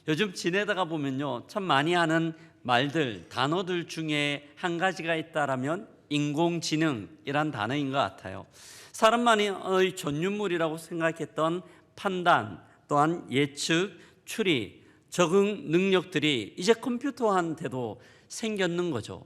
요즘 지내다가 보면요, 참 많이 하는 말들, 단어들 중에 한 가지가 있다라면 인공지능이란 단어인 것 같아요. 사람만의 전유물이라고 생각했던 판단, 또한 예측, 추리, 적응 능력들이 이제 컴퓨터한테도 생겼는 거죠.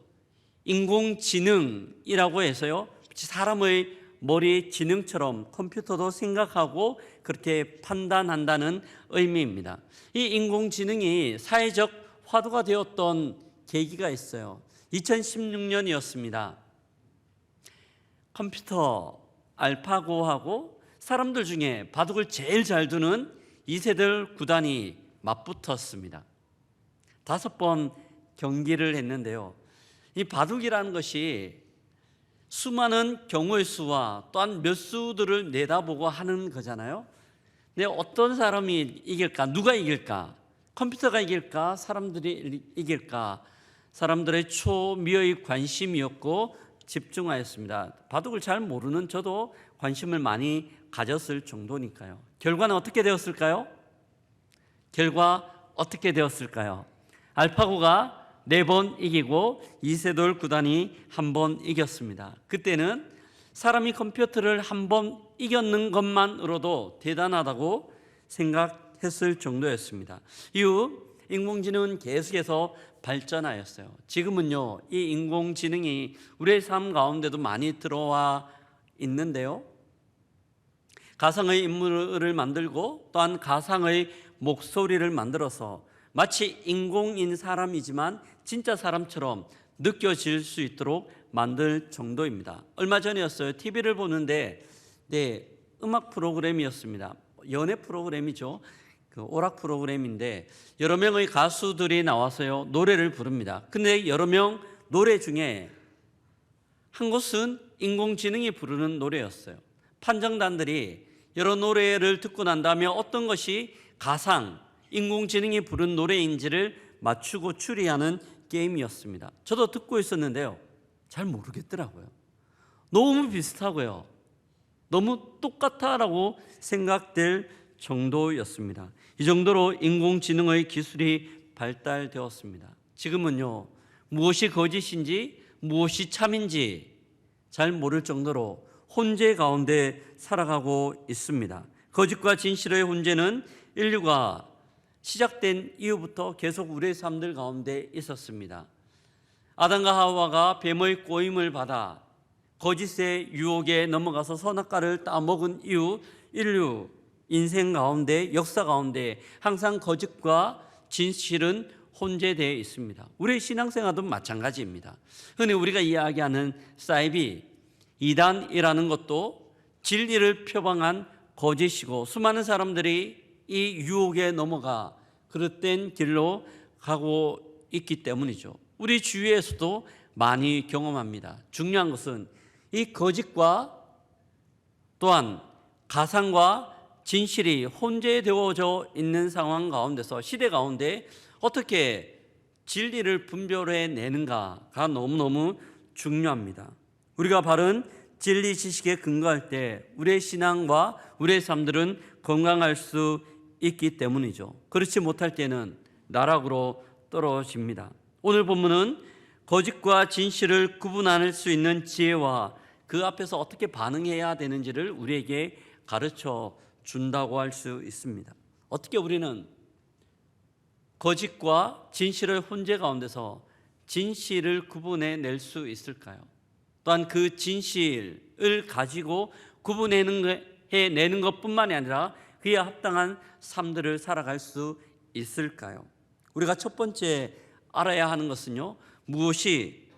인공지능이라고 해서요, 사람의 머리 지능처럼 컴퓨터도 생각하고 그렇게 판단한다는 의미입니다. 이 인공지능이 사회적 화두가 되었던 계기가 있어요. 2016년이었습니다. 컴퓨터 알파고하고 사람들 중에 바둑을 제일 잘 두는 이세돌 구단이 맞붙었습니다. 5번 경기를 했는데요. 이 바둑이라는 것이 수많은 경우의 수와 또한 몇 수들을 내다보고 하는 거잖아요. 근데 어떤 사람이 이길까? 누가 이길까? 컴퓨터가 이길까? 사람들이 이길까? 사람들의 초미의 관심이었고 집중하였습니다. 바둑을 잘 모르는 저도 관심을 많이 가졌을 정도니까요. 결과는 어떻게 되었을까요? 알파고가 4번 이기고 이세돌 구단이 1번 이겼습니다. 그때는 사람이 컴퓨터를 1번 이겼는 것만으로도 대단하다고 생각했을 정도였습니다. 이후 인공지능은 계속해서 발전하였어요. 지금은요, 이 인공지능이 우리의 삶 가운데도 많이 들어와 있는데요. 가상의 인물을 만들고 또한 가상의 목소리를 만들어서 마치 인공인 사람이지만 진짜 사람처럼 느껴질 수 있도록 만들 정도입니다. 얼마 전이었어요. TV를 보는데 음악 프로그램이었습니다. 연애 프로그램이죠. 그 오락 프로그램인데 여러 명의 가수들이 나와서요, 노래를 부릅니다. 근데 여러 명 노래 중에 한 곳은 인공지능이 부르는 노래였어요. 판정단들이 여러 노래를 듣고 난 다음에 어떤 것이 가상, 인공지능이 부른 노래인지를 맞추고 추리하는 게임이었습니다. 저도 듣고 있었는데요, 잘 모르겠더라고요. 너무 비슷하고요, 너무 똑같다라고 생각될 정도였습니다. 이 정도로 인공지능의 기술이 발달되었습니다. 지금은요, 무엇이 거짓인지 무엇이 참인지 잘 모를 정도로 혼재 가운데 살아가고 있습니다. 거짓과 진실의 혼재는 인류가 시작된 이후부터 계속 우리의 삶들 가운데 있었습니다. 아담과 하와가 뱀의 꼬임을 받아 거짓의 유혹에 넘어가서 선악과를 따먹은 이후 인류 인생 가운데, 역사 가운데 항상 거짓과 진실은 혼재되어 있습니다. 우리의 신앙생활도 마찬가지입니다. 흔히 우리가 이야기하는 사이비, 이단이라는 것도 진리를 표방한 거짓이고 수많은 사람들이 이 유혹에 넘어가 그릇된 길로 가고 있기 때문이죠. 우리 주위에서도 많이 경험합니다. 중요한 것은 이 거짓과 또한 가상과 진실이 혼재되어져 있는 상황 가운데서, 시대 가운데 어떻게 진리를 분별해내는가가 너무너무 중요합니다. 우리가 바른 진리 지식에 근거할 때 우리의 신앙과 우리의 삶들은 건강할 수 있기 때문이죠. 그렇지 못할 때는 나락으로 떨어집니다. 오늘 본문은 거짓과 진실을 구분할 수 있는 지혜와 그 앞에서 어떻게 반응해야 되는지를 우리에게 가르쳐 준다고 할 수 있습니다. 어떻게 우리는 거짓과 진실의 혼재 가운데서 진실을 구분해낼 수 있을까요? 또한 그 진실을 가지고 구분해내는 것뿐만이 아니라 그에 합당한 삶들을 살아갈 수 있을까요? 우리가 첫 번째 알아야 하는 것은요, 무엇이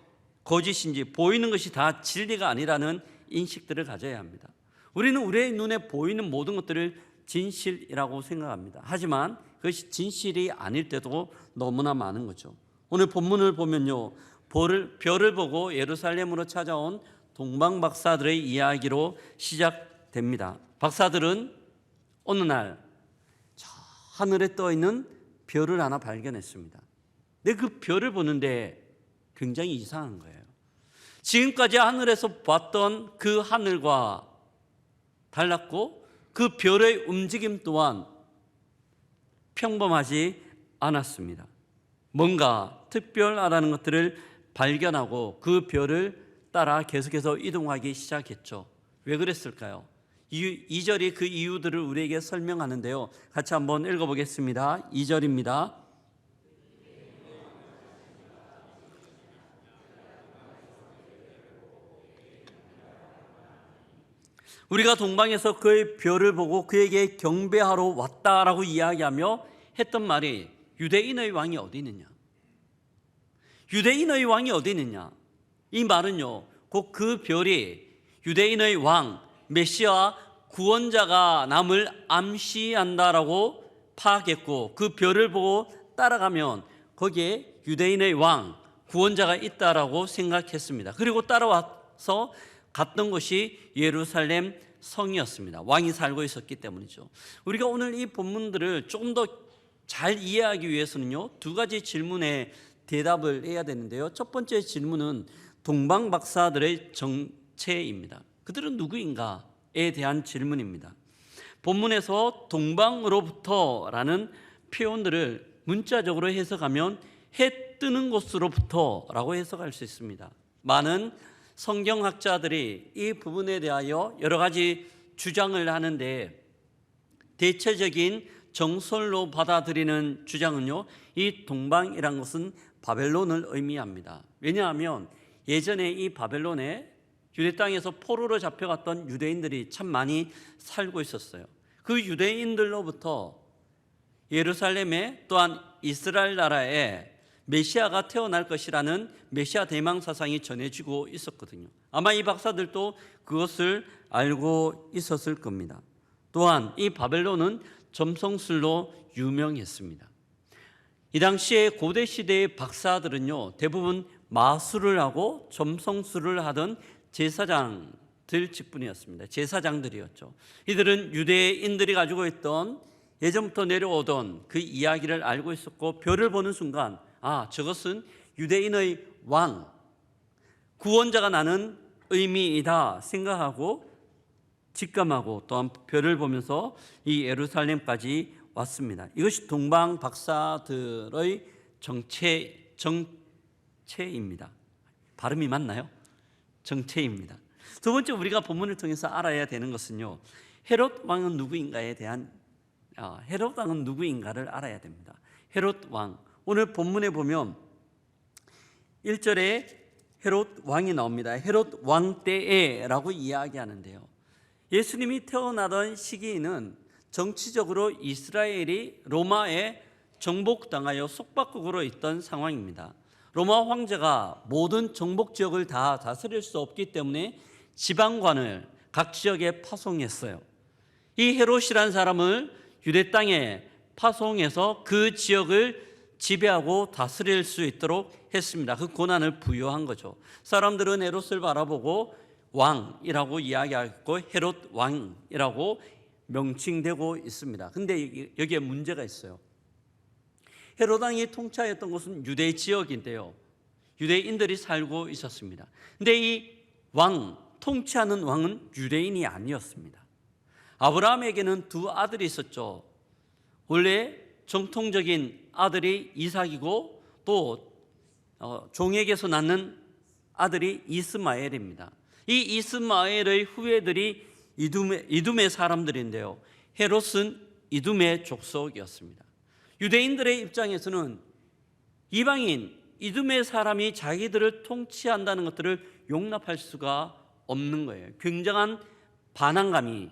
거짓인지, 보이는 것이 다 진리가 아니라는 인식들을 가져야 합니다. 우리는 우리의 눈에 보이는 모든 것들을 진실이라고 생각합니다. 하지만 그것이 진실이 아닐 때도 너무나 많은 거죠. 오늘 본문을 보면요, 별을 보고 예루살렘으로 찾아온 동방 박사들의 이야기로 시작됩니다. 박사들은 어느 날 저 하늘에 떠 있는 별을 하나 발견했습니다. 근데 그 별을 보는데 굉장히 이상한 거예요. 지금까지 하늘에서 봤던 그 하늘과 달랐고 그 별의 움직임 또한 평범하지 않았습니다. 뭔가 특별하다는 것들을 발견하고 그 별을 따라 계속해서 이동하기 시작했죠. 왜 그랬을까요? 2절이 그 이유들을 우리에게 설명하는데요. 같이 한번 읽어보겠습니다. 2절입니다. 우리가 동방에서 그의 별을 보고 그에게 경배하러 왔다라고 이야기하며 했던 말이 유대인의 왕이 어디 있느냐? 유대인의 왕이 어디 있느냐? 이 말은요, 곧 그 별이 유대인의 왕, 메시아 구원자가 남을 암시한다라고 파악했고 그 별을 보고 따라가면 거기에 유대인의 왕, 구원자가 있다라고 생각했습니다. 그리고 따라와서 갔던 것이 예루살렘 성이었습니다. 왕이 살고 있었기 때문이죠. 우리가 오늘 이 본문들을 조금 더 잘 이해하기 위해서는요, 두 가지 질문에 대답을 해야 되는데요. 첫 번째 질문은 동방 박사들의 정체입니다. 그들은 누구인가에 대한 질문입니다. 본문에서 동방으로부터라는 표현들을 문자적으로 해석하면 해 뜨는 곳으로부터라고 해석할 수 있습니다. 많은 성경학자들이 이 부분에 대하여 여러 가지 주장을 하는데 대체적인 정설로 받아들이는 주장은요, 이 동방이란 것은 바벨론을 의미합니다. 왜냐하면 예전에 이 바벨론에 유대 땅에서 포로로 잡혀갔던 유대인들이 참 많이 살고 있었어요. 그 유대인들로부터 예루살렘에 또한 이스라엘 나라에 메시아가 태어날 것이라는 메시아 대망 사상이 전해지고 있었거든요. 아마 이 박사들도 그것을 알고 있었을 겁니다. 또한 이 바벨론은 점성술로 유명했습니다. 이 당시에 고대 시대의 박사들은요, 대부분 마술을 하고 점성술을 하던 제사장들 직분이었습니다. 제사장들이었죠. 이들은 유대인들이 가지고 있던 예전부터 내려오던 그 이야기를 알고 있었고 별을 보는 순간 저것은 유대인의 왕, 구원자가 나는 의미이다 생각하고 직감하고 또한 별을 보면서 이 예루살렘까지 왔습니다. 이것이 동방 박사들의 정체입니다. 발음이 맞나요? 정체입니다. 두 번째 우리가 본문을 통해서 알아야 되는 것은요, 헤롯 왕은 누구인가에 대한 헤롯 왕은 누구인가를 알아야 됩니다. 헤롯 왕, 오늘 본문에 보면 1절에 헤롯 왕이 나옵니다. 헤롯 왕 때에라고 이야기하는데요, 예수님이 태어나던 시기에는 정치적으로 이스라엘이 로마에 정복당하여 속박국으로 있던 상황입니다. 로마 황제가 모든 정복 지역을 다 다스릴 수 없기 때문에 지방관을 각 지역에 파송했어요. 이 헤롯이라는 사람을 유대 땅에 파송해서 그 지역을 지배하고 다스릴 수 있도록 했습니다. 그 권한을 부여한 거죠. 사람들은 헤롯을 바라보고 왕이라고 이야기하고 헤롯 왕이라고 명칭되고 있습니다. 근데 여기에 문제가 있어요. 헤롯 왕이 통치하였던 곳은 유대 지역인데요, 유대인들이 살고 있었습니다. 근데 이 왕, 통치하는 왕은 유대인이 아니었습니다. 아브라함에게는 두 아들이 있었죠. 원래 정통적인 아들이 이삭이고 또 종에게서 낳는 아들이 이스마엘입니다. 이 이스마엘의 후예들이 이둠의 사람들인데요, 헤롯은 이둠의 족속이었습니다. 유대인들의 입장에서는 이방인 이둠의 사람이 자기들을 통치한다는 것들을 용납할 수가 없는 거예요. 굉장한 반감이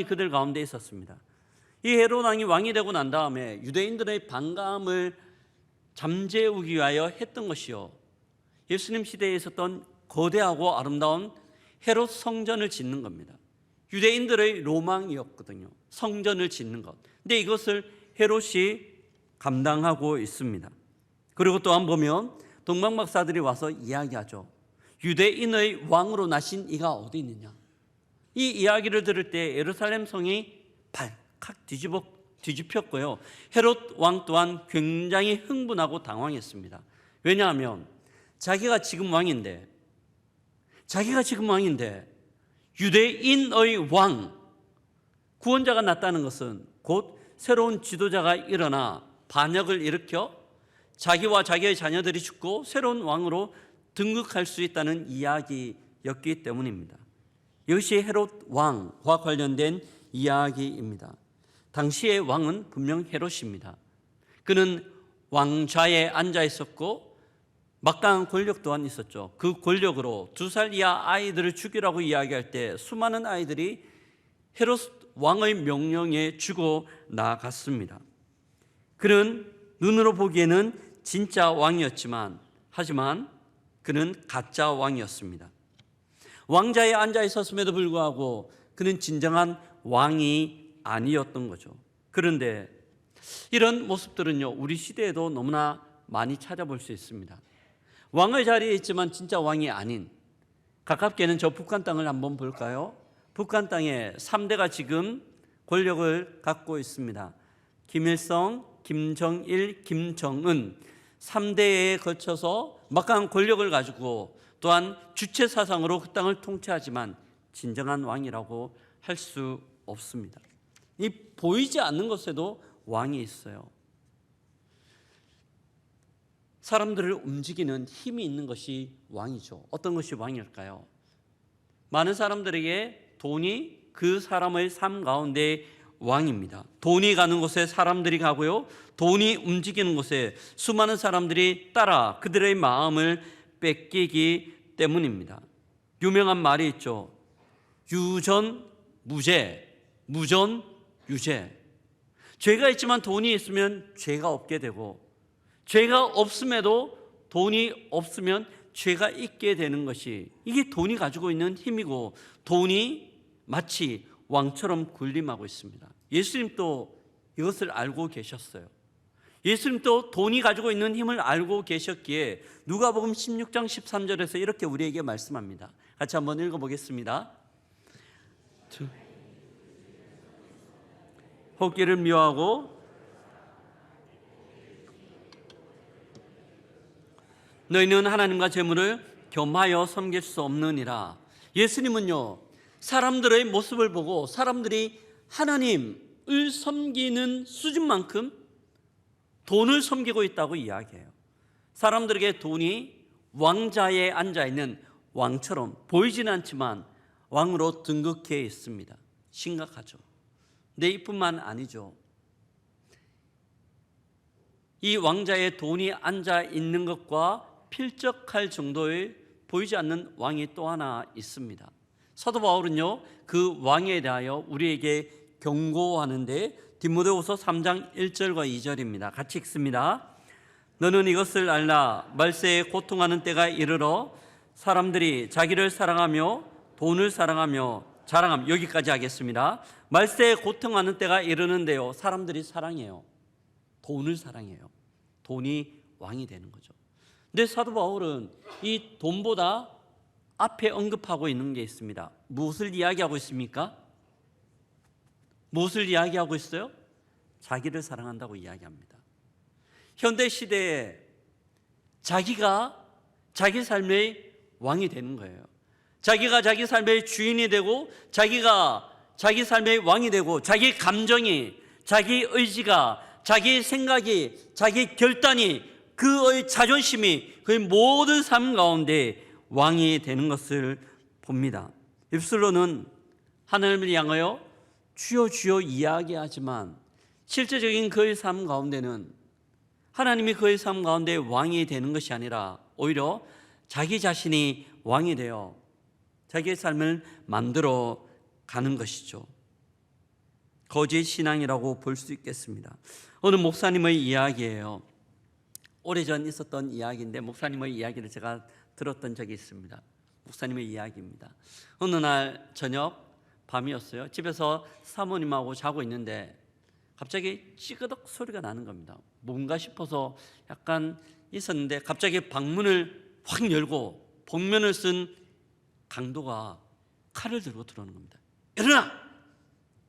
그들 가운데 있었습니다. 이 헤롯 왕이 왕이 되고 난 다음에 유대인들의 반감을 잠재우기 위하여 했던 것이요, 예수님 시대에 있었던 거대하고 아름다운 헤롯 성전을 짓는 겁니다. 유대인들의 로망이었거든요, 성전을 짓는 것. 근데 이것을 헤롯이 감당하고 있습니다. 그리고 또한 보면 동방박사들이 와서 이야기하죠. 유대인의 왕으로 나신 이가 어디 있느냐. 이 이야기를 들을 때 예루살렘 성이 발칵 뒤집혔고요, 헤롯 왕 또한 굉장히 흥분하고 당황했습니다. 왜냐하면 자기가 지금 왕인데 유대인의 왕, 구원자가 났다는 것은 곧 새로운 지도자가 일어나 반역을 일으켜 자기와 자기의 자녀들이 죽고 새로운 왕으로 등극할 수 있다는 이야기였기 때문입니다. 이것이 헤롯 왕과 관련된 이야기입니다. 당시의 왕은 분명 헤롯입니다. 그는 왕좌에 앉아 있었고 막강한 권력 또한 있었죠. 그 권력으로 2살 이하 아이들을 죽이라고 이야기할 때 수많은 아이들이 헤롯 왕의 명령에 죽어 나갔습니다. 그는 눈으로 보기에는 진짜 왕이었지만 하지만 그는 가짜 왕이었습니다. 왕자에 앉아 있었음에도 불구하고 그는 진정한 왕이 아니었던 거죠. 그런데 이런 모습들은요, 우리 시대에도 너무나 많이 찾아볼 수 있습니다. 왕의 자리에 있지만 진짜 왕이 아닌, 가깝게는 저 북한 땅을 한번 볼까요? 북한 땅에 3대가 지금 권력을 갖고 있습니다. 김일성, 김정일, 김정은 3대에 거쳐서 막강한 권력을 가지고 또한 주체 사상으로 그 땅을 통치하지만 진정한 왕이라고 할 수 없습니다. 이 보이지 않는 것에도 왕이 있어요. 사람들을 움직이는 힘이 있는 것이 왕이죠. 어떤 것이 왕일까요? 많은 사람들에게 돈이 그 사람의 삶 가운데 왕입니다. 돈이 가는 곳에 사람들이 가고요, 돈이 움직이는 곳에 수많은 사람들이 따라 그들의 마음을 뺏기기 때문입니다. 유명한 말이 있죠. 유전무죄, 무전유죄. 죄가 있지만 돈이 있으면 죄가 없게 되고, 죄가 없음에도 돈이 없으면 죄가 있게 되는 것이, 이게 돈이 가지고 있는 힘이고, 돈이 마치 왕처럼 군림하고 있습니다. 예수님도 이것을 알고 계셨어요. 예수님도 돈이 가지고 있는 힘을 알고 계셨기에 누가복음 16장 13절에서 이렇게 우리에게 말씀합니다. 같이 한번 읽어보겠습니다. 호기를 미워하고 너희는 하나님과 재물을 겸하여 섬길 수 없느니라. 예수님은요, 사람들의 모습을 보고 사람들이 하나님을 섬기는 수준만큼 돈을 섬기고 있다고 이야기해요. 사람들에게 돈이 왕자에 앉아있는 왕처럼 보이지는 않지만 왕으로 등극해 있습니다. 심각하죠. 근데 이뿐만 아니죠. 이 왕자에 돈이 앉아 있는 것과 필적할 정도의 보이지 않는 왕이 또 하나 있습니다. 사도 바울은요, 그 왕에 대하여 우리에게 경고하는데 디모데후서 3장 1절과 2절입니다. 같이 읽습니다. 너는 이것을 알라. 말세에 고통하는 때가 이르러 사람들이 자기를 사랑하며 돈을 사랑하며 자랑하며, 여기까지 하겠습니다. 말세에 고통하는 때가 이르는데요, 사람들이 사랑해요. 돈을 사랑해요. 돈이 왕이 되는 거죠. 근데 사도 바울은 이 돈보다 앞에 언급하고 있는 게 있습니다. 무엇을 이야기하고 있습니까? 무엇을 이야기하고 있어요? 자기를 사랑한다고 이야기합니다. 현대 시대에 자기가 자기 삶의 왕이 되는 거예요. 자기가 자기 삶의 주인이 되고, 자기가 자기 삶의 왕이 되고, 자기 감정이, 자기 의지가, 자기 생각이, 자기 결단이, 그의 자존심이 그의 모든 삶 가운데 왕이 되는 것을 봅니다. 입술로는 하나님을 향하여 주여 주여 이야기하지만 실제적인 그의 삶 가운데는 하나님이 그의 삶 가운데 왕이 되는 것이 아니라 오히려 자기 자신이 왕이 되어 자기의 삶을 만들어 가는 것이죠. 거짓 신앙이라고 볼 수 있겠습니다. 어느 목사님의 이야기예요. 오래전 있었던 이야기인데 목사님의 이야기를 제가 들었던 적이 있습니다. 목사님의 이야기입니다. 어느 날 저녁 밤이었어요. 집에서 사모님하고 자고 있는데 갑자기 찌그덕 소리가 나는 겁니다. 뭔가 싶어서 약간 있었는데 갑자기 방문을 확 열고 복면을 쓴 강도가 칼을 들고 들어오는 겁니다. 일어나!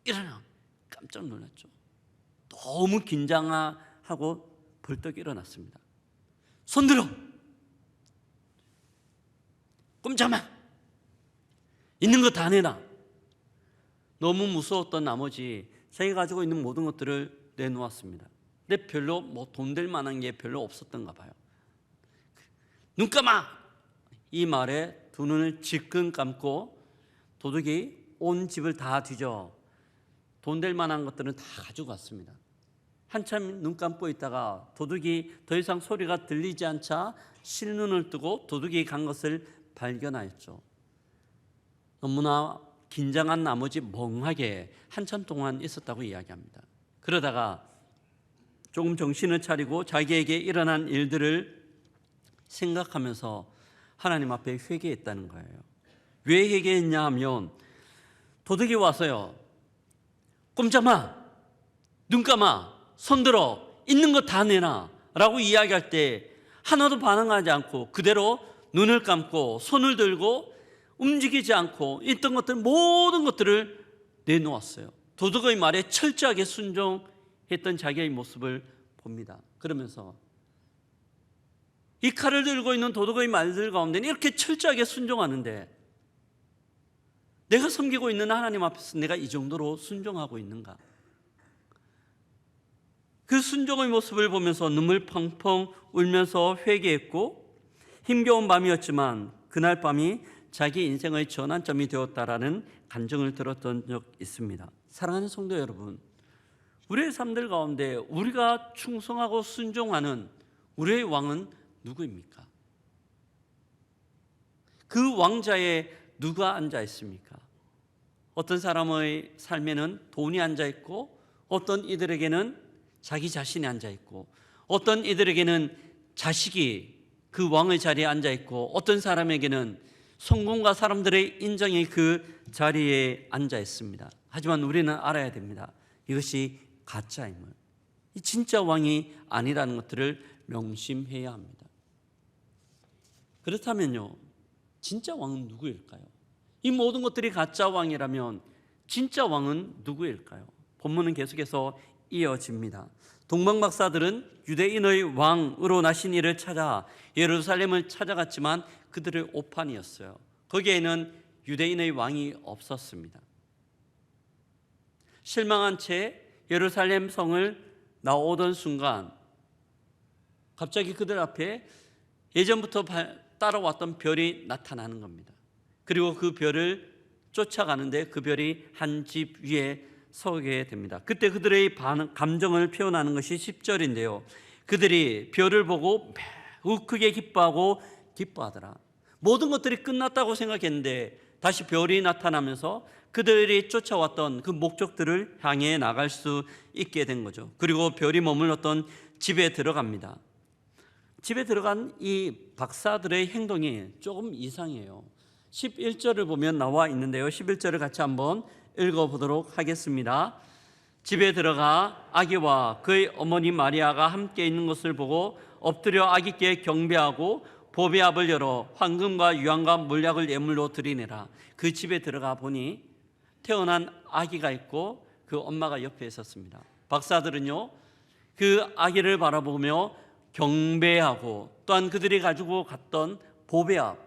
일어나! 깜짝 놀랐죠. 너무 긴장하고 벌떡 일어났습니다. 손 들어! 꼼짝마! 있는 거 다 내놔! 너무 무서웠던 나머지 자기가 가지고 있는 모든 것들을 내놓았습니다. 근데 별로 돈 될 만한 게 별로 없었던가 봐요. 눈 감아! 이 말에 두 눈을 질끈 감고 도둑이 온 집을 다 뒤져 돈 될 만한 것들은 다 가지고 갔습니다. 한참 눈 감고 있다가 도둑이 더 이상 소리가 들리지 않자 실눈을 뜨고 도둑이 간 것을 발견하였죠. 너무나 긴장한 나머지 멍하게 한참 동안 있었다고 이야기합니다. 그러다가 조금 정신을 차리고 자기에게 일어난 일들을 생각하면서 하나님 앞에 회개했다는 거예요. 왜 회개했냐 하면 도둑이 와서요, 꼼짝마, 눈 감아, 손 들어, 있는 거 다 내놔 라고 이야기할 때 하나도 반응하지 않고 그대로 눈을 감고 손을 들고 움직이지 않고 있던 것들 모든 것들을 내놓았어요. 도둑의 말에 철저하게 순종했던 자기의 모습을 봅니다. 그러면서 이 칼을 들고 있는 도둑의 말들 가운데는 이렇게 철저하게 순종하는데 내가 섬기고 있는 하나님 앞에서 내가 이 정도로 순종하고 있는가? 그 순종의 모습을 보면서 눈물 펑펑 울면서 회개했고, 힘겨운 밤이었지만 그날 밤이 자기 인생의 전환점이 되었다라는 간증을 들었던 적 있습니다. 사랑하는 성도 여러분, 우리의 삶들 가운데 우리가 충성하고 순종하는 우리의 왕은 누구입니까? 그 왕자에 누가 앉아 있습니까? 어떤 사람의 삶에는 돈이 앉아 있고, 어떤 이들에게는 자기 자신이 앉아 있고, 어떤 이들에게는 자식이 그 왕의 자리에 앉아 있고, 어떤 사람에게는 성공과 사람들의 인정이 그 자리에 앉아 있습니다. 하지만 우리는 알아야 됩니다. 이것이 가짜임을, 이 진짜 왕이 아니라는 것들을 명심해야 합니다. 그렇다면요, 진짜 왕은 누구일까요? 이 모든 것들이 가짜 왕이라면 진짜 왕은 누구일까요? 본문은 계속해서 이어집니다. 동방박사들은 유대인의 왕으로 나신 이를 찾아 예루살렘을 찾아갔지만 그들의 오판이었어요. 거기에는 유대인의 왕이 없었습니다. 실망한 채 예루살렘 성을 나오던 순간 갑자기 그들 앞에 예전부터 따라왔던 별이 나타나는 겁니다. 그리고 그 별을 쫓아가는데 그 별이 한 집 위에 서게 됩니다. 그때 그들의 감정을 표현하는 것이 10절인데요. 그들이 별을 보고 매우 크게 기뻐하고 기뻐하더라. 모든 것들이 끝났다고 생각했는데 다시 별이 나타나면서 그들이 쫓아왔던 그 목적들을 향해 나갈 수 있게 된 거죠. 그리고 별이 머물렀던 집에 들어갑니다. 집에 들어간 이 박사들의 행동이 조금 이상해요. 11절을 보면 나와 있는데요. 11절을 같이 한번 읽어보도록 하겠습니다. 집에 들어가 아기와 그의 어머니 마리아가 함께 있는 것을 보고 엎드려 아기께 경배하고 보배 앞을 열어 황금과 유황과 몰약을 예물로 드리니라. 그 집에 들어가 보니 태어난 아기가 있고 그 엄마가 옆에 있었습니다. 박사들은요, 그 아기를 바라보며 경배하고 또한 그들이 가지고 갔던 보배 앞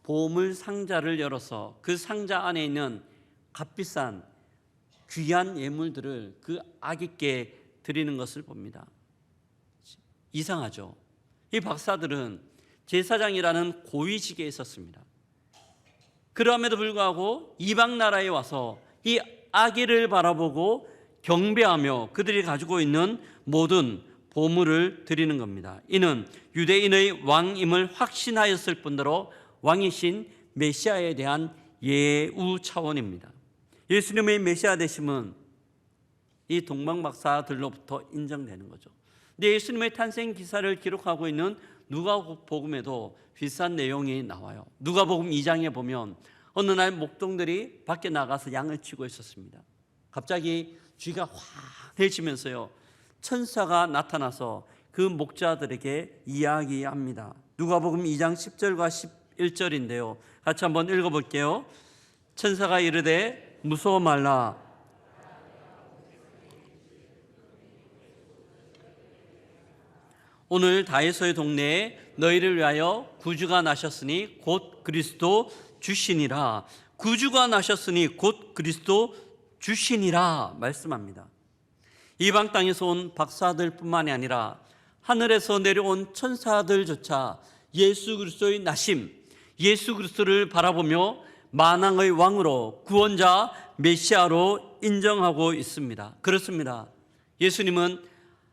보물 상자를 열어서 그 상자 안에 있는 값비싼 귀한 예물들을 그 아기께 드리는 것을 봅니다. 이상하죠? 이 박사들은 제사장이라는 고위직에 있었습니다. 그럼에도 불구하고 이방 나라에 와서 이 아기를 바라보고 경배하며 그들이 가지고 있는 모든 보물을 드리는 겁니다. 이는 유대인의 왕임을 확신하였을 뿐더러 왕이신 메시아에 대한 예우 차원입니다. 예수님의 메시아 되심은 이 동방박사들로부터 인정되는 거죠. 근데 예수님의 탄생 기사를 기록하고 있는 누가복음에도 비슷한 내용이 나와요. 누가복음 2장에 보면 어느 날 목동들이 밖에 나가서 양을 치고 있었습니다. 갑자기 쥐가 환해지면서요, 천사가 나타나서 그 목자들에게 이야기합니다. 누가복음 2장 10절과 11절인데요. 같이 한번 읽어볼게요. 천사가 이르되 무서워 말라. 오늘 다윗의 동네에 너희를 위하여 구주가 나셨으니 곧 그리스도 주시니라. 구주가 나셨으니 곧 그리스도 주시니라 말씀합니다. 이방 땅에서 온 박사들뿐만이 아니라 하늘에서 내려온 천사들조차 예수 그리스도의 나심, 예수 그리스도를 바라보며 만왕의 왕으로, 구원자 메시아로 인정하고 있습니다. 그렇습니다. 예수님은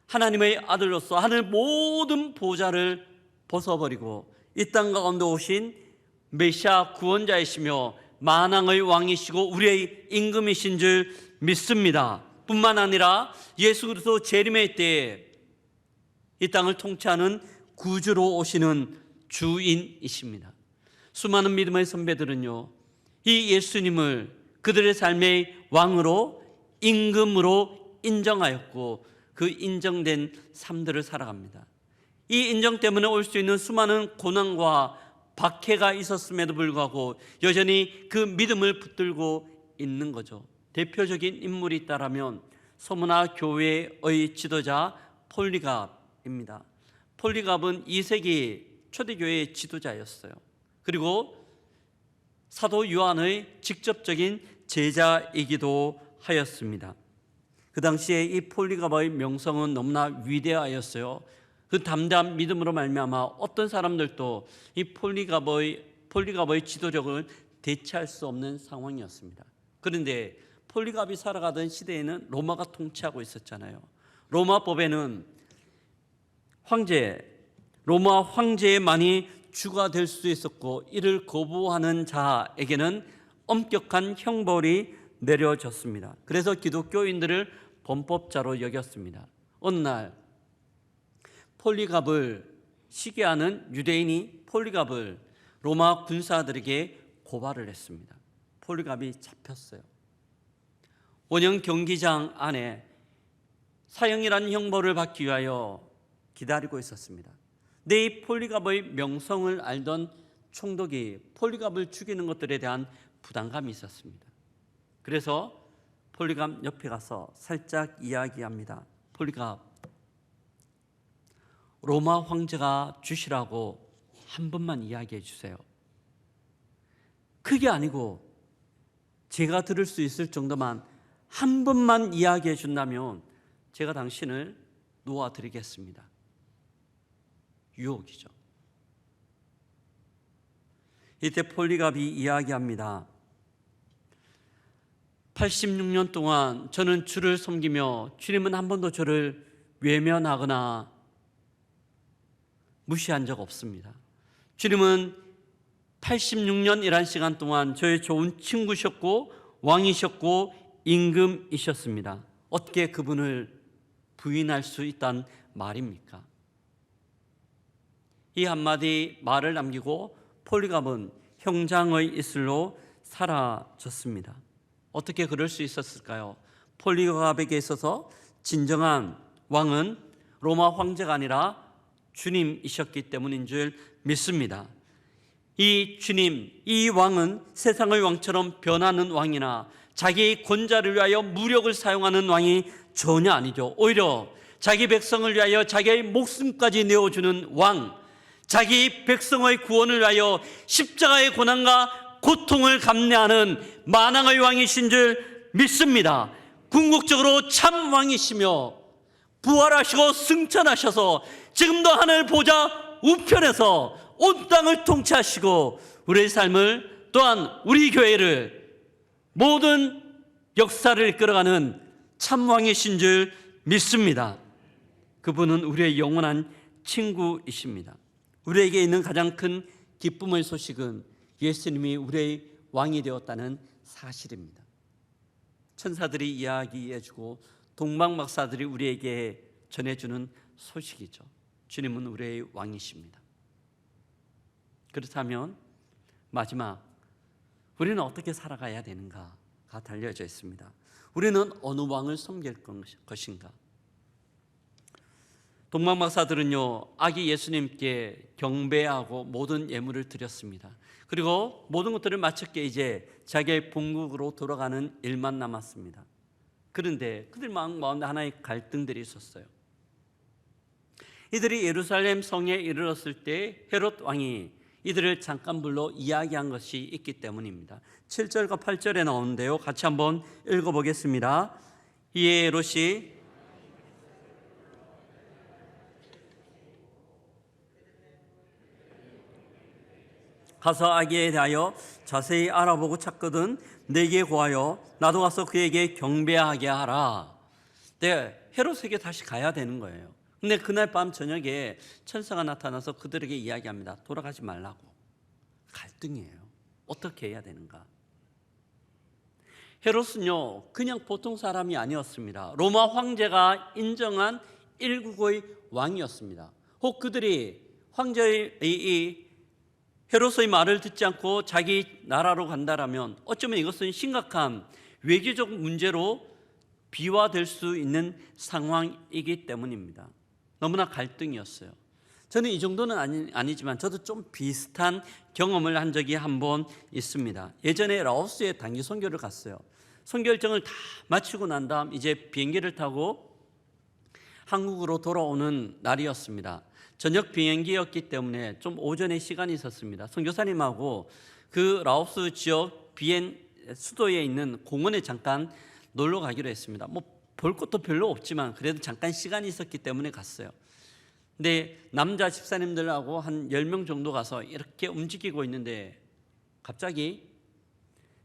하나님의 아들로서 하늘 모든 보좌를 벗어버리고 이 땅 가운데 오신 메시아 구원자이시며 만왕의 왕이시고 우리의 임금이신 줄 믿습니다. 뿐만 아니라 예수 그리스도 재림의 때에 이 땅을 통치하는 구주로 오시는 주인이십니다. 수많은 믿음의 선배들은요, 이 예수님을 그들의 삶의 왕으로, 임금으로 인정하였고 그 인정된 삶들을 살아갑니다. 이 인정 때문에 올 수 있는 수많은 고난과 박해가 있었음에도 불구하고 여전히 그 믿음을 붙들고 있는 거죠. 대표적인 인물이 있다라면 서문화 교회의 지도자 폴리갑입니다. 폴리갑은 2세기 초대교회의 지도자였어요. 그리고 사도 요한의 직접적인 제자이기도 하였습니다. 그 당시에 이 폴리갑의 명성은 너무나 위대하였어요. 그 담대한 믿음으로 말미암아 어떤 사람들도 이 폴리갑의 지도력을 대체할 수 없는 상황이었습니다. 그런데 폴리갑이 살아가던 시대에는 로마가 통치하고 있었잖아요. 로마 법에는 로마 황제만이 주가 될 수 있었고 이를 거부하는 자에게는 엄격한 형벌이 내려졌습니다. 그래서 기독교인들을 범법자로 여겼습니다. 어느 날 폴리갑을 시기하는 유대인이 폴리갑을 로마 군사들에게 고발을 했습니다. 폴리갑이 잡혔어요. 원형 경기장 안에 사형이라는 형벌을 받기 위하여 기다리고 있었습니다. 근데 이 폴리갑의 명성을 알던 총독이 폴리갑을 죽이는 것들에 대한 부담감이 있었습니다. 그래서 폴리갑 옆에 가서 살짝 이야기합니다. 폴리갑, 로마 황제가 주시라고 한 번만 이야기해 주세요. 그게 아니고 제가 들을 수 있을 정도만 한 번만 이야기해 준다면 제가 당신을 놓아드리겠습니다. 유혹이죠. 이때 폴리갑이 이야기합니다. 86년 동안 저는 주를 섬기며 주님은 한 번도 저를 외면하거나 무시한 적 없습니다. 주님은 86년이란 시간 동안 저의 좋은 친구셨고 왕이셨고 임금이셨습니다. 어떻게 그분을 부인할 수 있단 말입니까? 이 한마디 말을 남기고 폴리갑은 형장의 이슬로 사라졌습니다. 어떻게 그럴 수 있었을까요? 폴리갑에게 있어서 진정한 왕은 로마 황제가 아니라 주님이셨기 때문인 줄 믿습니다. 이 주님, 이 왕은 세상의 왕처럼 변하는 왕이나 자기의 권좌를 위하여 무력을 사용하는 왕이 전혀 아니죠. 오히려 자기 백성을 위하여 자기의 목숨까지 내어주는 왕, 자기 백성의 구원을 위하여 십자가의 고난과 고통을 감내하는 만왕의 왕이신 줄 믿습니다. 궁극적으로 참 왕이시며 부활하시고 승천하셔서 지금도 하늘 보좌 우편에서 온 땅을 통치하시고 우리의 삶을 또한 우리 교회를 모든 역사를 이끌어가는 참 왕이신 줄 믿습니다. 그분은 우리의 영원한 친구이십니다. 우리에게 있는 가장 큰 기쁨의 소식은 예수님이 우리의 왕이 되었다는 사실입니다. 천사들이 이야기해주고 동방박사들이 우리에게 전해주는 소식이죠. 주님은 우리의 왕이십니다. 그렇다면 마지막 우리는 어떻게 살아가야 되는가가 달려져 있습니다. 우리는 어느 왕을 섬길 것인가? 동방박사들은요, 아기 예수님께 경배하고 모든 예물을 드렸습니다. 그리고 모든 것들을 마쳤기에 이제 자기의 본국으로 돌아가는 일만 남았습니다. 그런데 그들 마음 가운데 하나의 갈등들이 있었어요. 이들이 예루살렘 성에 이르렀을 때 헤롯 왕이 이들을 잠깐 불러 이야기한 것이 있기 때문입니다. 7절과 8절에 나오는데요, 같이 한번 읽어보겠습니다. 이에 헤롯이 가서 아기에 대하여 자세히 알아보고 찾거든 내게 구하여 나도 가서 그에게 경배하게 하라. 헤롯에게 다시 가야 되는 거예요. 근데 그날 밤 저녁에 천사가 나타나서 그들에게 이야기합니다. 돌아가지 말라고. 갈등이에요. 어떻게 해야 되는가? 헤롯은요, 그냥 보통 사람이 아니었습니다. 로마 황제가 인정한 일국의 왕이었습니다. 혹 그들이 황제의 이 헤롯의 말을 듣지 않고 자기 나라로 간다라면 어쩌면 이것은 심각한 외교적 문제로 비화될 수 있는 상황이기 때문입니다. 너무나 갈등이었어요. 저는 이 정도는 아니지만 저도 좀 비슷한 경험을 한 적이 한 번 있습니다. 예전에 라오스에 단기 선교를 갔어요. 선교 일정을 다 마치고 난 다음 이제 비행기를 타고 한국으로 돌아오는 날이었습니다. 저녁 비행기였기 때문에 좀 오전에 시간이 있었습니다. 선교사님하고 그 라오스 지역 비엔 수도에 있는 공원에 잠깐 놀러 가기로 했습니다. 볼 것도 별로 없지만 그래도 잠깐 시간이 있었기 때문에 갔어요. 근데 남자 집사님들하고 한 10명 정도 가서 이렇게 움직이고 있는데 갑자기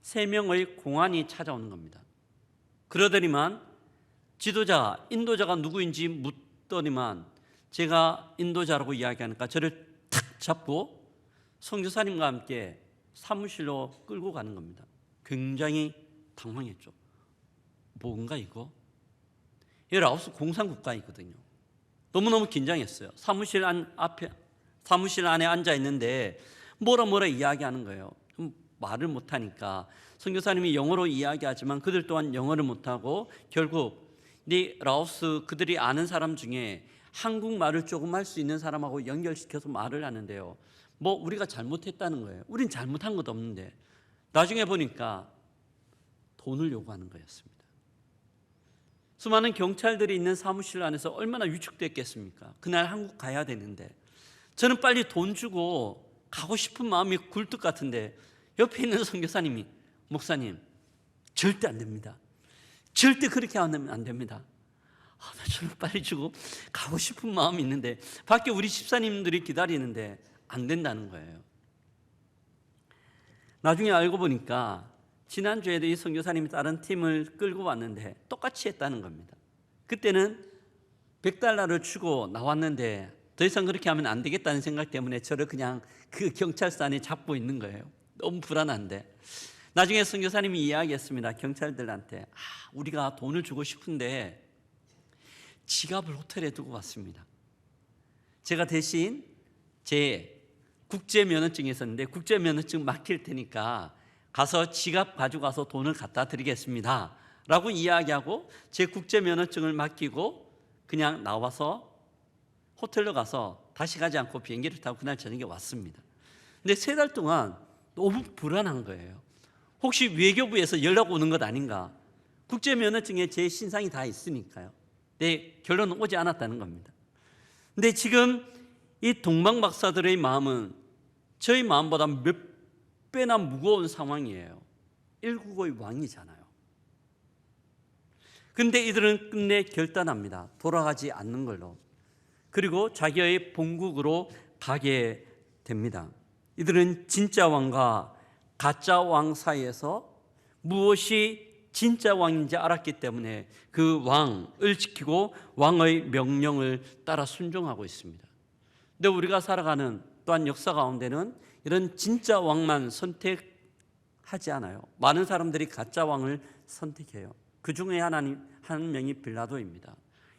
3명의 공안이 찾아오는 겁니다. 그러더니만 지도자, 인도자가 누구인지 묻더니만 제가 인도자라고 이야기하니까 저를 탁 잡고 선교사님과 함께 사무실로 끌고 가는 겁니다. 굉장히 당황했죠. 뭔가 이거? 이 라오스 공산국가이거든요. 너무너무 긴장했어요. 사무실 안에 앉아 있는데 뭐라 이야기하는 거예요. 말을 못하니까 선교사님이 영어로 이야기하지만 그들 또한 영어를 못하고 결국 이 라오스 그들이 아는 사람 중에 한국말을 조금 할 수 있는 사람하고 연결시켜서 말을 하는데요. 우리가 잘못했다는 거예요. 우린 잘못한 것도 없는데 나중에 보니까 돈을 요구하는 거였습니다. 수많은 경찰들이 있는 사무실 안에서 얼마나 위축됐겠습니까? 그날 한국 가야 되는데 저는 빨리 돈 주고 가고 싶은 마음이 굴뚝 같은데 옆에 있는 선교사님이 목사님 절대 안 됩니다. 절대 그렇게 하면 안 됩니다. 나 좀 빨리 주고 가고 싶은 마음이 있는데 밖에 우리 집사님들이 기다리는데 안 된다는 거예요. 나중에 알고 보니까 지난주에도 이 선교사님이 다른 팀을 끌고 왔는데 똑같이 했다는 겁니다. 그때는 $100를 주고 나왔는데 더 이상 그렇게 하면 안 되겠다는 생각 때문에 저를 그냥 그 경찰서 안에 잡고 있는 거예요. 너무 불안한데 나중에 선교사님이 이야기했습니다. 경찰들한테 우리가 돈을 주고 싶은데 지갑을 호텔에 두고 왔습니다. 제가 대신 제 국제면허증이 있었는데 국제면허증 맡길 테니까 가서 지갑 가져가서 돈을 갖다 드리겠습니다 라고 이야기하고 제 국제면허증을 맡기고 그냥 나와서 호텔로 가서 다시 가지 않고 비행기를 타고 그날 저녁에 왔습니다. 근데 3달 동안 너무 불안한 거예요. 혹시 외교부에서 연락 오는 것 아닌가? 국제면허증에 제 신상이 다 있으니까요. 네, 결론은 오지 않았다는 겁니다. 근데 지금 이 동방박사들의 마음은 저희 마음보다 몇 배나 무거운 상황이에요. 일국의 왕이잖아요. 근데 이들은 끝내 결단합니다. 돌아가지 않는 걸로. 그리고 자기의 본국으로 가게 됩니다. 이들은 진짜 왕과 가짜 왕 사이에서 무엇이 진짜 왕인지 알았기 때문에 그 왕을 지키고 왕의 명령을 따라 순종하고 있습니다. 근데 우리가 살아가는 또한 역사 가운데는 이런 진짜 왕만 선택하지 않아요. 많은 사람들이 가짜 왕을 선택해요. 그 중에 한 명이 빌라도입니다.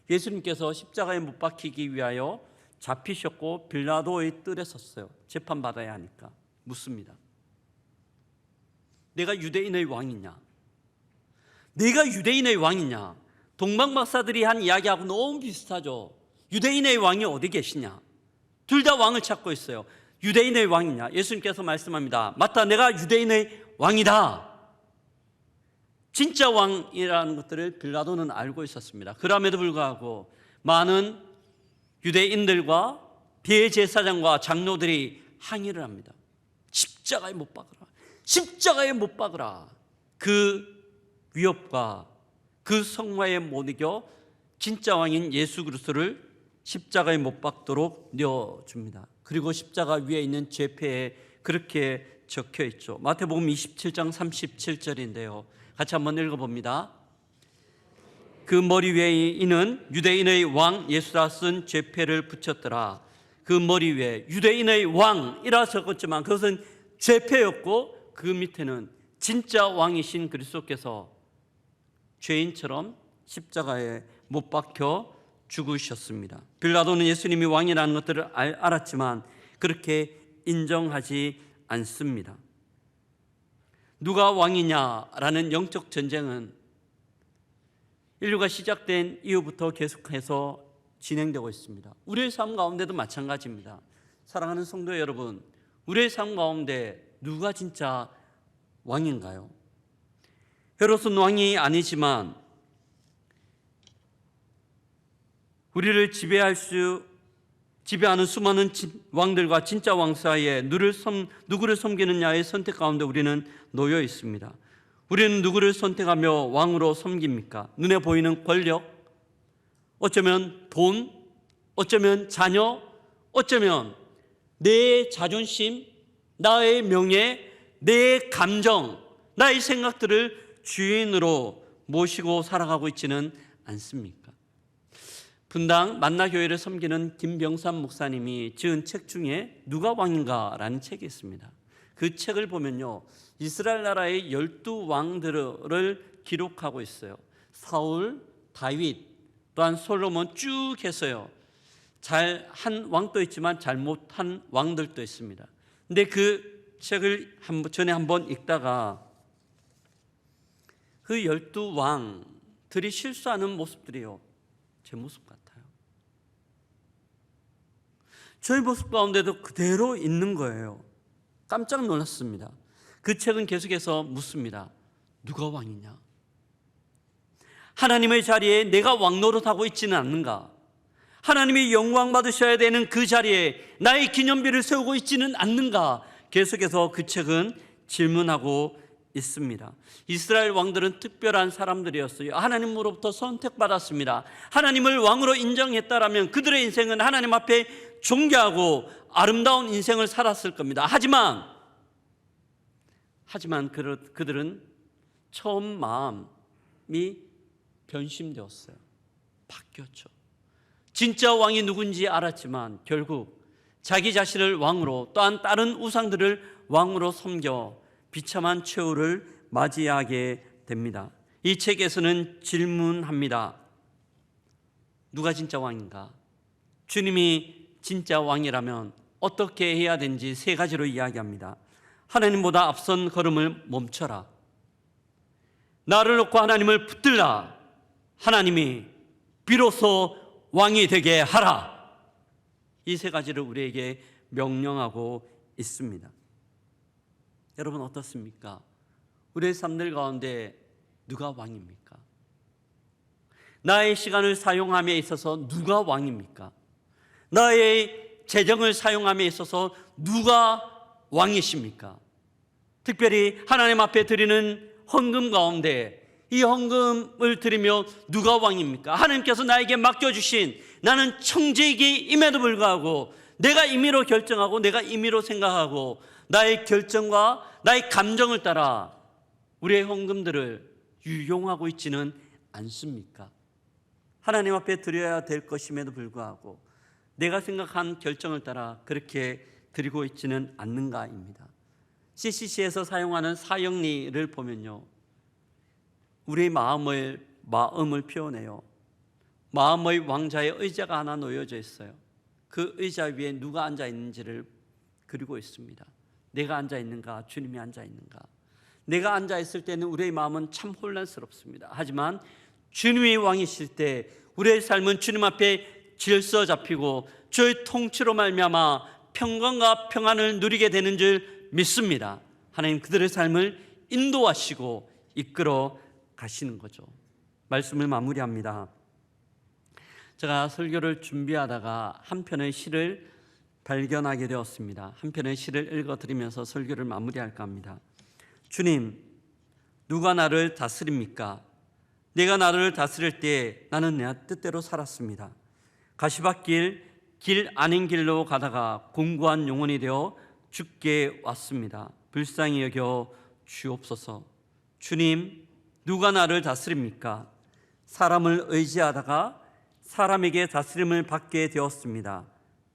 예수님께서 십자가에 못 박히기 위하여 잡히셨고 빌라도의 뜰에 섰어요. 재판받아야 하니까 묻습니다. 내가 유대인의 왕이냐? 내가 유대인의 왕이냐? 동방박사들이 한 이야기하고 너무 비슷하죠. 유대인의 왕이 어디 계시냐? 둘 다 왕을 찾고 있어요. 유대인의 왕이냐? 예수님께서 말씀합니다. 맞다, 내가 유대인의 왕이다. 진짜 왕이라는 것들을 빌라도는 알고 있었습니다. 그럼에도 불구하고 많은 유대인들과 대제사장과 장로들이 항의를 합니다. 십자가에 못 박으라. 십자가에 못 박으라. 그 위협과 그 성화에 못 이겨 진짜 왕인 예수 그리스도를 십자가에 못 박도록 내어줍니다. 그리고 십자가 위에 있는 죄패에 그렇게 적혀 있죠. 마태복음 27장 37절인데요. 같이 한번 읽어봅니다. 그 머리 위에 이는 유대인의 왕 예수라 쓴 죄패를 붙였더라. 그 머리 위에 유대인의 왕이라 적었지만 그것은 죄패였고 그 밑에는 진짜 왕이신 그리스도께서 죄인처럼 십자가에 못 박혀 죽으셨습니다. 빌라도는 예수님이 왕이라는 것들을 알았지만 그렇게 인정하지 않습니다. 누가 왕이냐라는 영적 전쟁은 인류가 시작된 이후부터 계속해서 진행되고 있습니다. 우리의 삶 가운데도 마찬가지입니다. 사랑하는 성도 여러분, 우리의 삶 가운데 누가 진짜 왕인가요? 헤롯은 왕이 아니지만 우리를 지배하는 수많은 왕들과 진짜 왕 사이에 누구를 섬기느냐의 선택 가운데 우리는 놓여 있습니다. 우리는 누구를 선택하며 왕으로 섬깁니까? 눈에 보이는 권력, 어쩌면 돈, 어쩌면 자녀, 어쩌면 내 자존심, 나의 명예, 내 감정, 나의 생각들을 주인으로 모시고 살아가고 있지는 않습니까? 분당 만나교회를 섬기는 김병삼 목사님이 지은 책 중에 누가 왕인가라는 책이 있습니다. 그 책을 보면요, 이스라엘 나라의 12왕들을 기록하고 있어요. 사울, 다윗, 또한 솔로몬 쭉 해서요. 잘한 왕도 있지만 잘못한 왕들도 있습니다. 근데 그 책을 전에 한번 읽다가 그 12왕들이 실수하는 모습들이요, 제 모습 같아요. 저희 모습 가운데도 그대로 있는 거예요. 깜짝 놀랐습니다. 그 책은 계속해서 묻습니다. 누가 왕이냐? 하나님의 자리에 내가 왕 노릇하고 있지는 않는가? 하나님이 영광 받으셔야 되는 그 자리에 나의 기념비를 세우고 있지는 않는가? 계속해서 그 책은 질문하고 있습니다. 이스라엘 왕들은 특별한 사람들이었어요. 하나님으로부터 선택받았습니다. 하나님을 왕으로 인정했다라면 그들의 인생은 하나님 앞에 존귀하고 아름다운 인생을 살았을 겁니다. 하지만 그들은 처음 마음이 변심되었어요. 바뀌었죠. 진짜 왕이 누군지 알았지만 결국 자기 자신을 왕으로, 또한 다른 우상들을 왕으로 섬겨 비참한 최후를 맞이하게 됩니다. 이 책에서는 질문합니다. 누가 진짜 왕인가? 주님이 진짜 왕이라면 어떻게 해야 되는지 세 가지로 이야기합니다. 하나님보다 앞선 걸음을 멈춰라. 나를 놓고 하나님을 붙들라. 하나님이 비로소 왕이 되게 하라. 이 세 가지를 우리에게 명령하고 있습니다. 여러분 어떻습니까? 우리의 삶들 가운데 누가 왕입니까? 나의 시간을 사용함에 있어서 누가 왕입니까? 나의 재정을 사용함에 있어서 누가 왕이십니까? 특별히 하나님 앞에 드리는 헌금 가운데 이 헌금을 드리며 누가 왕입니까? 하나님께서 나에게 맡겨주신, 나는 청지기임에도 불구하고 내가 임의로 결정하고 내가 임의로 생각하고 나의 결정과 나의 감정을 따라 우리의 헌금들을 유용하고 있지는 않습니까? 하나님 앞에 드려야 될 것임에도 불구하고 내가 생각한 결정을 따라 그렇게 드리고 있지는 않는가입니다. CCC에서 사용하는 사형리를 보면요, 우리의 마음을 표현해요. 마음의 왕자의 의자가 하나 놓여져 있어요. 그 의자 위에 누가 앉아 있는지를 그리고 있습니다. 내가 앉아 있는가, 주님이 앉아 있는가. 내가 앉아 있을 때는 우리의 마음은 참 혼란스럽습니다. 하지만 주님이 왕이실 때 우리의 삶은 주님 앞에 질서 잡히고 주의 통치로 말미암아 평강과 평안을 누리게 되는 줄 믿습니다. 하나님 그들의 삶을 인도하시고 이끌어 가시는 거죠. 말씀을 마무리합니다. 제가 설교를 준비하다가 한 편의 시를 발견하게 되었습니다. 한 편의 시를 읽어드리면서 설교를 마무리할까 합니다. 주님, 누가 나를 다스립니까? 내가 나를 다스릴 때 나는 내 뜻대로 살았습니다. 가시밭길, 길 아닌 길로 가다가 공고한 영혼이 되어 주께 왔습니다. 불쌍히 여겨 주옵소서. 주님, 누가 나를 다스립니까? 사람을 의지하다가 사람에게 다스림을 받게 되었습니다.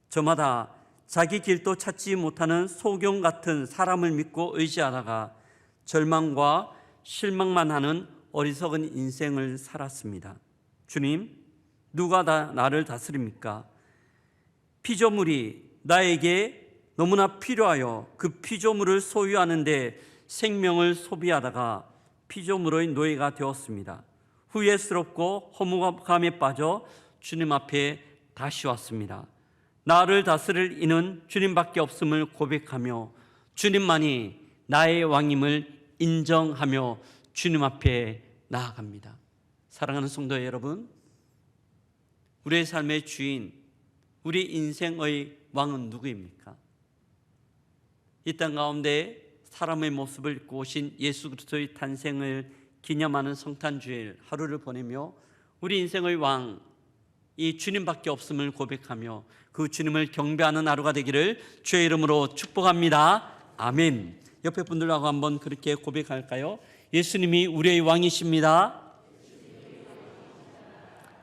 저마다 자기 길도 찾지 못하는 소경 같은 사람을 믿고 의지하다가 절망과 실망만 하는 어리석은 인생을 살았습니다. 주님, 누가 나를 다스립니까? 피조물이 나에게 너무나 필요하여 그 피조물을 소유하는데 생명을 소비하다가 피조물의 노예가 되었습니다. 후회스럽고 허무감에 빠져 주님 앞에 다시 왔습니다. 나를 다스릴 이는 주님밖에 없음을 고백하며 주님만이 나의 왕임을 인정하며 주님 앞에 나아갑니다. 사랑하는 성도 여러분, 우리의 삶의 주인, 우리 인생의 왕은 누구입니까? 이 땅 가운데 사람의 모습을 입고 오신 예수 그리스도의 탄생을 기념하는 성탄주일 하루를 보내며 우리 인생의 왕, 이 주님밖에 없음을 고백하며 그 주님을 경배하는 하루가 되기를 주의 이름으로 축복합니다. 아멘. 옆에 분들하고 한번 그렇게 고백할까요? 예수님이 우리의 왕이십니다.